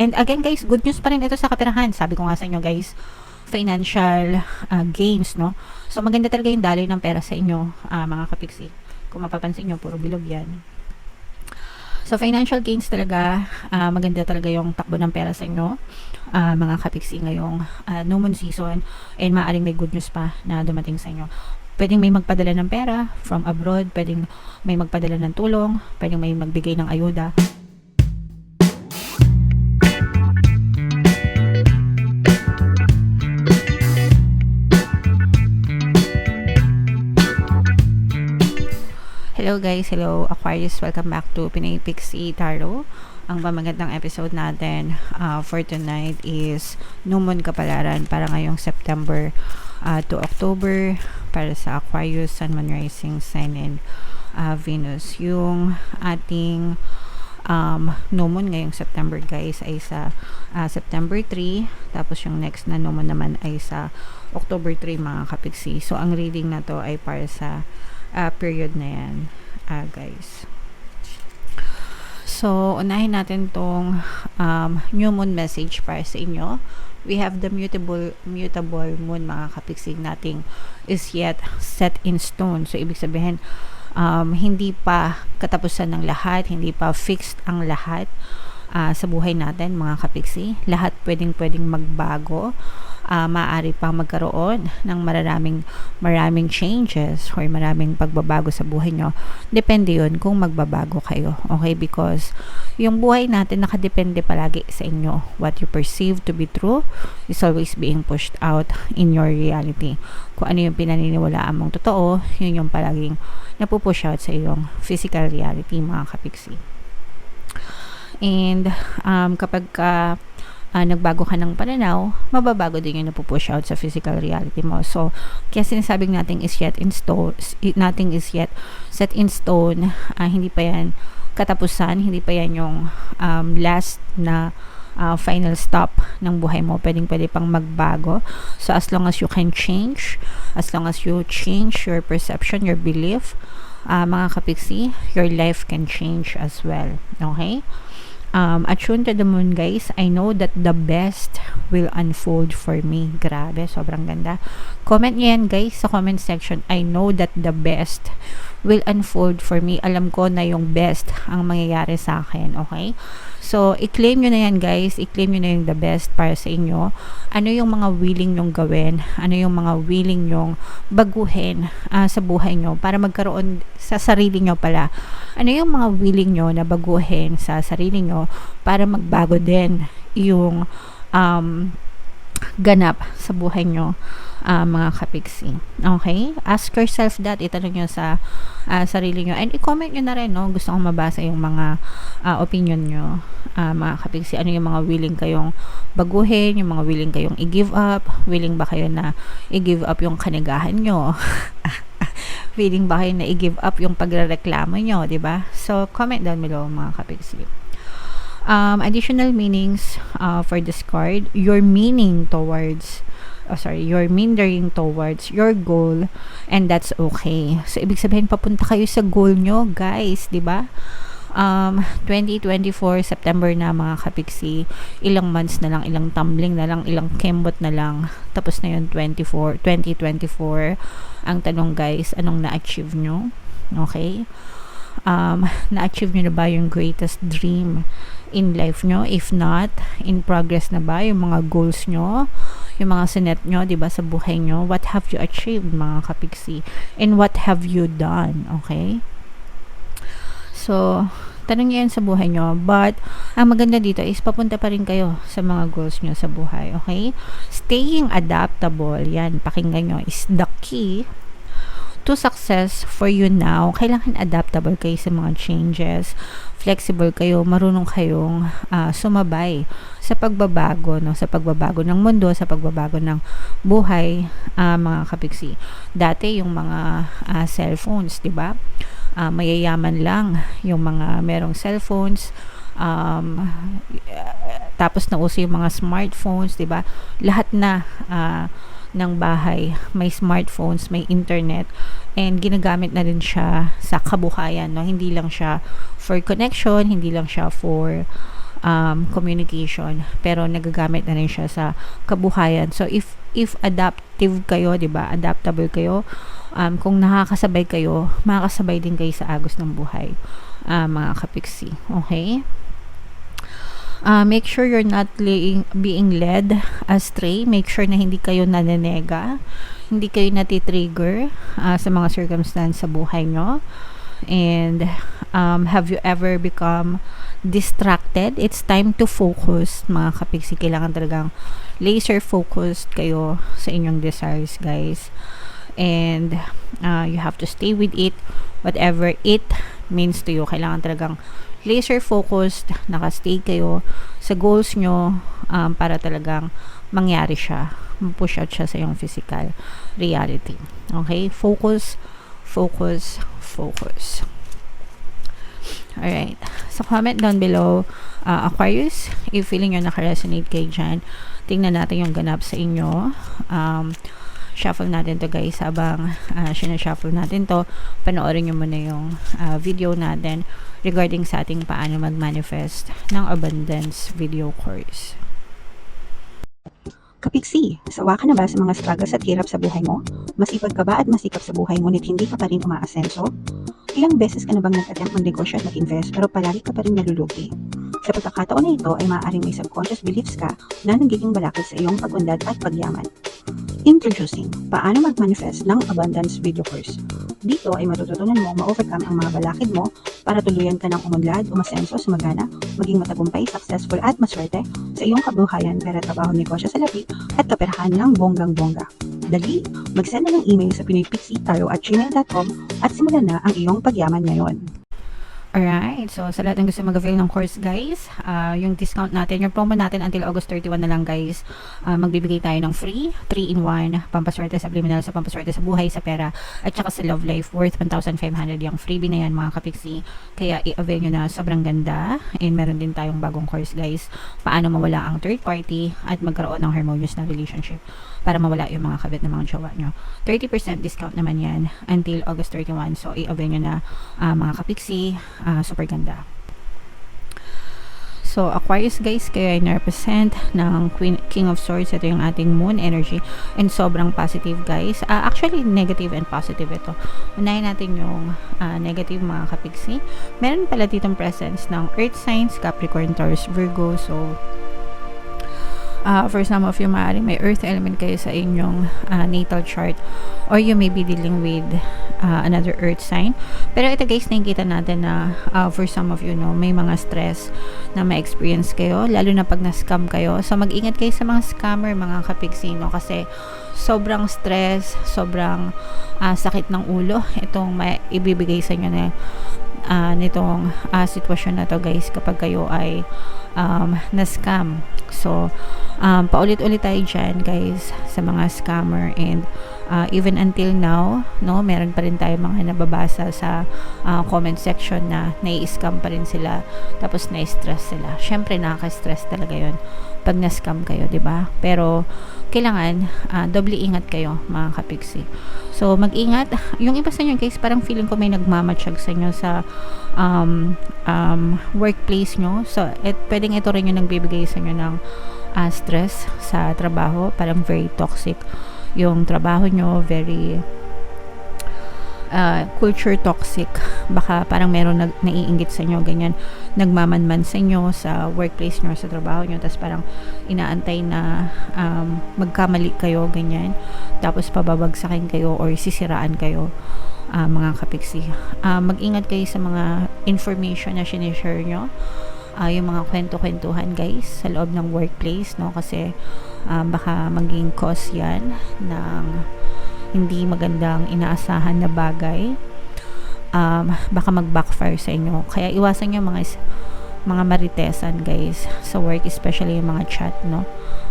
And again guys, good news pa rin ito sa kaperahan. Sabi ko nga sa inyo guys, financial gains, no? So maganda talaga yung daloy ng pera sa inyo, mga kapiksi. Kung mapapansin nyo, puro bilog yan. So financial gains talaga, maganda talaga yung takbo ng pera sa inyo, mga kapiksi, ngayong new moon season. And maaaring may good news pa na dumating sa inyo. Pwedeng may magpadala ng pera from abroad, pwedeng may magpadala ng tulong, pwedeng may magbigay ng ayuda. Hello guys, hello Aquarius, welcome back to Pinay Pixie Tarot. Ang pamagandang episode natin for tonight is New Moon Kapalaran para ngayong September to October para sa Aquarius, Sun, Moon, Rising, Sign, and Venus. Yung ating New Moon ngayong September guys ay sa September 3, tapos yung next na New Moon naman ay sa October 3 mga kapiksi. So ang reading na to ay para sa period na yan, guys. So unahin natin tong new moon message para sa inyo. We have the mutable moon mga kapiksig nating is yet set in stone. So ibig sabihin hindi pa katapusan ng lahat, hindi pa fixed ang lahat sa buhay natin mga kapiksi. Lahat pwedeng magbago. Maaari pa magkaroon ng maraming changes or maraming pagbabago sa buhay nyo. Depende yun kung magbabago kayo. Okay? Because yung buhay natin nakadepende palagi sa inyo. What you perceive to be true is always being pushed out in your reality. Kung ano yung pinaniniwalaan mong totoo, yun yung palaging napupush out sa iyong physical reality mga kapiksi. And kapag nagbago ka ng pananaw, mababago din yung napupush out sa physical reality mo. So, kaya sinasabing nothing is yet set in stone. Hindi pa yan katapusan, hindi pa yan yung last na final stop ng buhay mo. Pwede pang magbago. So, as long as you can change, as long as you change your perception, your belief, mga kapiksi, your life can change as well. Okay? Attune to the moon guys. I know that the best will unfold for me. Grabe, sobrang ganda. Comment nyo yan guys sa comment section. I know that the best will unfold for me. Alam ko na yung best ang mangyayari sa akin. Okay? So, i-claim nyo na yan guys. I-claim nyo na yung the best para sa inyo. Ano yung mga willing nyong gawin? Ano yung mga willing nyong baguhin sa buhay nyo para magkaroon sa sarili nyo pala? Ano yung mga willing nyo na baguhin sa sarili nyo para magbago din yung ganap sa buhay nyo, mga kapiksi. Okay? Ask yourself that. Itanong nyo sa sarili nyo. And i-comment nyo na rin, no? Gusto kong mabasa yung mga opinion nyo, mga kapiksi. Ano yung mga willing kayong baguhin, yung mga willing kayong i-give up. Willing ba kayo na i-give up yung kanigahan nyo? Willing ba kayo na i-give up yung pagrereklamo nyo, diba? So, comment down below, mga kapiksi. Additional meanings for this card. You're meandering towards your goal, and that's okay. So ibig sabihin papunta kayo sa goal nyo guys, di ba? 2024 September na mga kapiksi, ilang months na lang, ilang tumbling na lang, ilang kembot na lang, tapos na yun 2024. Ang tanong guys, anong na-achieve nyo? Okay? Na-achieve nyo na ba yung greatest dream in life nyo? If not, in progress na ba yung mga goals nyo, yung mga sinet nyo, diba, sa buhay nyo? What have you achieved mga kapiksi? And what have you done? Okay? So, tanong nyo yan sa buhay nyo. But, ang maganda dito is papunta pa rin kayo sa mga goals nyo sa buhay. Okay? Staying adaptable, yan, pakinggan nyo, is the key to success for you now. Kailangan adaptable kayo sa mga changes, flexible kayo, marunong kayong sumabay sa pagbabago, no? Sa pagbabago ng mundo, sa pagbabago ng buhay, mga kapiksi. Dati yung mga cellphones, di ba? Mayayaman lang yung mga merong cellphones, tapos nauso yung mga smartphones, di ba? Lahat na ng bahay may smartphones, may internet, and ginagamit na rin siya sa kabuhayan, no? Hindi lang siya for connection, hindi lang siya for communication, pero nagagamit na rin siya sa kabuhayan. So if adaptive kayo, 'di ba? Adaptable kayo. Kung nakakasabay kayo, makakasabay din kayo sa agos ng buhay, mga kapiksi. Okay? Make sure you're not being led astray. Make sure na hindi kayo nanenega, hindi kayo natitrigger sa mga circumstance sa buhay nyo. And have you ever become distracted? It's time to focus, mga kapiksi. Kailangan talagang laser focused kayo sa inyong desires, guys. And you have to stay with it, whatever it means to you. Kailangan talagang laser focused, nakastay kayo sa goals nyo, para talagang mangyari siya, push out siya sa iyong physical reality. Okay? Focus, focus, focus. Alright. So, comment down below, Aquarius, if feeling nyo naka-resonate kayo dyan. Tingnan natin yung ganap sa inyo. Shuffle natin to, guys. Habang sinashuffle natin to, panoorin nyo muna yung video natin regarding sa ating paano mag-manifest ng abundance video course. Kapiksi, sawa ka na ba sa mga struggles at hirap sa buhay mo? Masipag ka ba at masikap sa buhay ngunit hindi ka pa rin umaasenso? Ilang beses ka na bang nag-attempt mag-negosyo at mag-invest pero palagi ka pa rin nalulugi? Sa pagkakataon na ito ay maaaring may subconscious beliefs ka na nagiging balakid sa iyong pag-unlad at pagyaman. Introducing, paano mag-manifest ng abundance video course. Dito ay matututunan mo ma-overcome ang mga balakid mo para tuluyan ka ng umunlad, umasenso, sumagana, maging matagumpay, successful at maswerte sa iyong kabuhayan, pera, trabaho, negosyo sa lapi at kaperahan ng bonggang-bongga. Dali, mag-send na ng email sa pinoypixie@gmail.com at simulan na ang iyong pagyaman ngayon. Alright, so sa lahat ng gusto mag-avail ng course, guys, yung discount natin, yung promo natin until August 31 na lang, guys. Magbibigay tayo ng free 3-in-1 pampaswerte sa subliminal, sa pampaswerte sa buhay, sa pera, at saka sa love life worth 1,500. Yung freebie na yan, mga kapiksi. Kaya i-avail nyo na, sobrang ganda. And meron din tayong bagong course, guys, paano mawala ang third party at magkaroon ng harmonious na relationship para mawala yung mga kabit ng mga jowa nyo. 30% discount naman yan until August 31. So i-avail nyo na, mga kapiksi. Super ganda. So, Aquarius, guys, kayo ay na-represent ng King of Swords. Ito yung ating moon energy. And sobrang positive, guys. Actually, negative and positive ito. Unahin natin yung negative, mga kapiksi. Meron pala ditong presence ng Earth signs, Capricorn, Taurus, Virgo. So, for some of you, maaaring may earth element kayo sa inyong natal chart, or you may be dealing with another earth sign. Pero ito, guys, nakikita natin na for some of you, no, may mga stress na ma-experience kayo, lalo na pag na-scam kayo. So mag-ingat kayo sa mga scammer, mga kapiksi, no, kasi sobrang stress, sobrang sakit ng ulo itong ibibigay sa inyo na nitong sitwasyon na to, guys, kapag kayo ay na-scam. So paulit-ulit tayo dyan, guys, sa mga scammer. And even until now, no, meron pa rin tayo mga nababasa sa comment section na nai-scam pa rin sila, tapos na-stress sila. Syempre nakaka-stress talaga yon pag na-scam kayo, 'di ba? Pero kailangan doble ingat kayo, mga kapiksi. So mag-ingat. Yung iba sa inyo, guys, parang feeling ko may nagmamatsyag sa inyo sa workplace nyo. So pwedeng ito rin yung nagbibigay sa inyo ng stress sa trabaho. Parang very toxic yung trabaho nyo, very culture toxic. Baka parang meron naiinggit sa inyo, ganyan, nagmamanman sa inyo sa workplace nyo, sa trabaho nyo, tapos parang inaantay na magkamali kayo, ganyan, tapos pababagsakin kayo or sisiraan kayo, mga kapiksi. Mag-ingat kayo sa mga information na sinishare nyo, yung mga kwento-kwentuhan, guys, sa loob ng workplace, no, kasi baka maging cause yan ng hindi magandang inaasahan na bagay. Baka mag-backfire sa inyo. Kaya iwasan nyo mga maritesan, guys, sa work, especially yung mga chat, no,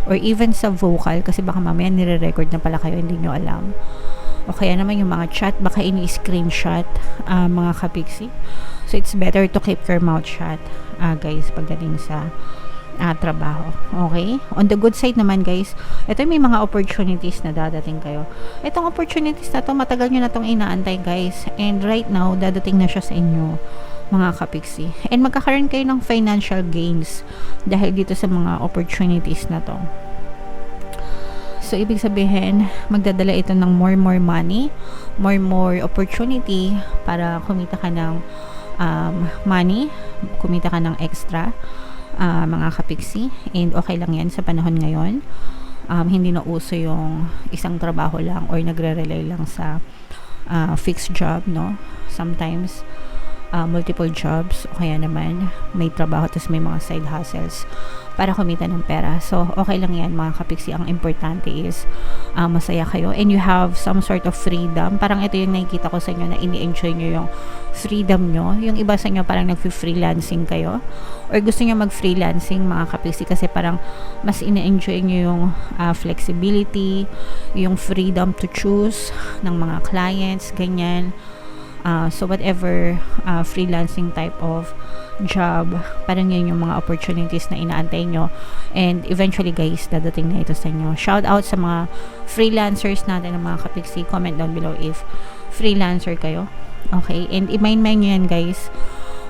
or even sa vocal, kasi baka mamaya nire-record na pala kayo, hindi nyo alam. O kaya naman yung mga chat, baka ini-screenshot, mga kapiksi. So it's better to keep your mouth shut, guys, pagdating sa trabaho. Okay? On the good side naman, guys, ito may mga opportunities na dadating kayo. Itong opportunities na to, matagal nyo na tong inaantay, guys. And right now, dadating na siya sa inyo. mga kapiksi. And magkakaroon kayo ng financial gains dahil dito sa mga opportunities na to. So, ibig sabihin, magdadala ito ng more money, more opportunity para kumita ka ng money, kumita ka ng extra, mga kapiksi. And okay lang yan sa panahon ngayon. Hindi na uso yung isang trabaho lang or nagre-rely lang sa fixed job, no? Sometimes, multiple jobs o kaya naman may trabaho tapos may mga side hustles para kumita ng pera. So, okay lang yan mga kapiksi. Ang importante is masaya kayo and you have some sort of freedom. Parang ito yung nakikita ko sa inyo na ini-enjoy nyo yung freedom nyo. Yung iba sa inyo parang nag-freelancing kayo or gusto nyo mag-freelancing mga kapiksi kasi parang mas ini-enjoy nyo yung flexibility, yung freedom to choose ng mga clients, ganyan. So whatever freelancing type of job, parang yan yung mga opportunities na inaantay nyo and eventually guys, dadating na ito sa inyo. Shout out sa mga freelancers natin ng mga kapiksi. Comment down below if freelancer kayo, okay? And i-mind nyo yan guys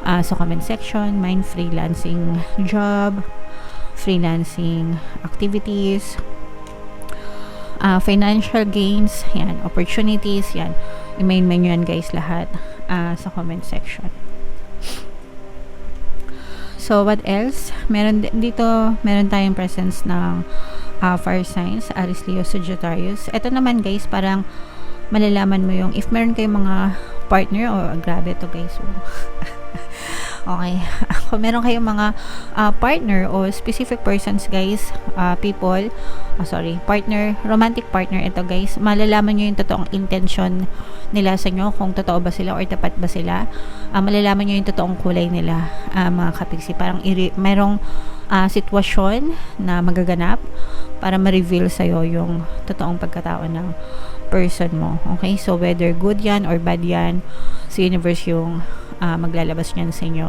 sa comment section. Mind freelancing job, freelancing activities, financial gains, yan, opportunities, yan. I-main nyo yan guys lahat sa comment section. So, what else? Meron tayong presence ng fire signs, Aries, Leo, Sagittarius. Ito naman guys, parang malalaman mo yung if meron kayong mga partner, grabe to guys. Okay. Kung meron kayong mga partner o specific persons guys, partner, romantic partner ito guys, malalaman nyo yung totoong intention nila sa inyo, kung totoo ba sila or tapat ba sila. Malalaman nyo yung totoong kulay nila mga kapiksi. Parang merong sitwasyon na magaganap para ma-reveal sa'yo yung totoong pagkatao ng person mo. Okay? So, whether good yan or bad yan, sa universe yung maglalabas niyan sa inyo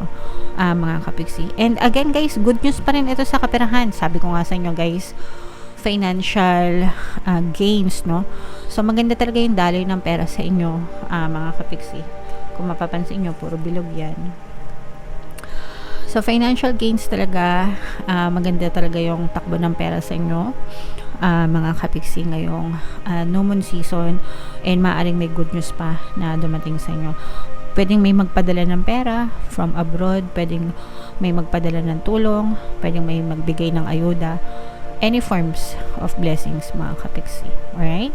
mga kapiksi. And again guys, good news pa rin ito sa kaperahan. Sabi ko nga sa inyo guys, financial gains, no? So maganda talaga yung daloy ng pera sa inyo mga kapiksi. Kung mapapansin nyo, puro bilog yan. So financial gains talaga, maganda talaga yung takbo ng pera sa inyo mga kapiksi ngayong no moon season, and maaaring may good news pa na dumating sa inyo. Pwedeng may magpadala ng pera from abroad, pwedeng may magpadala ng tulong, pwedeng may magbigay ng ayuda, any forms of blessings mga kapiksi. Alright?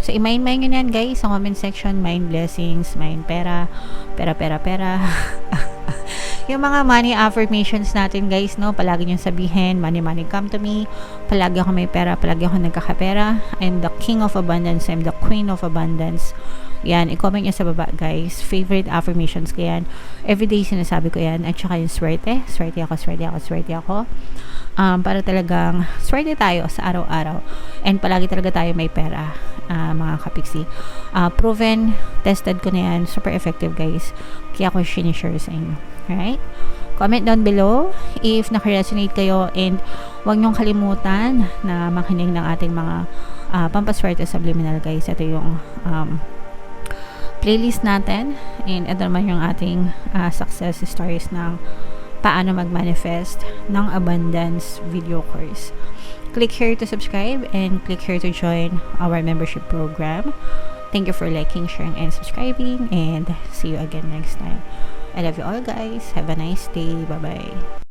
So, i-mind nyo yan guys sa comment section. Mind blessings, mind pera. Yung mga money affirmations natin guys, no, palagi nyo sabihin, money come to me, palagi ako may pera, palagi ako nagkakapera, I'm the king of abundance, I'm the queen of abundance. Yan, i-comment nyo sa baba guys, favorite affirmations ko yan, everyday sinasabi ko yan, at saka yung swerte ako, para talagang swerte tayo sa araw-araw, and palagi talaga tayo may pera mga kapiksi. Proven, tested ko na yan, super effective guys, kaya ako sinishare sa inyo. Alright? Comment down below if naka-resonate kayo, and huwag nyong kalimutan na makinig ng ating mga pampaswerte subliminal guys. Ito yung playlist natin, and ito naman yung ating success stories ng paano mag-manifest ng abundance video course. Click here to subscribe and click here to join our membership program. Thank you for liking, sharing, and subscribing, and see you again next time. I love you all guys. Have a nice day. Bye-bye.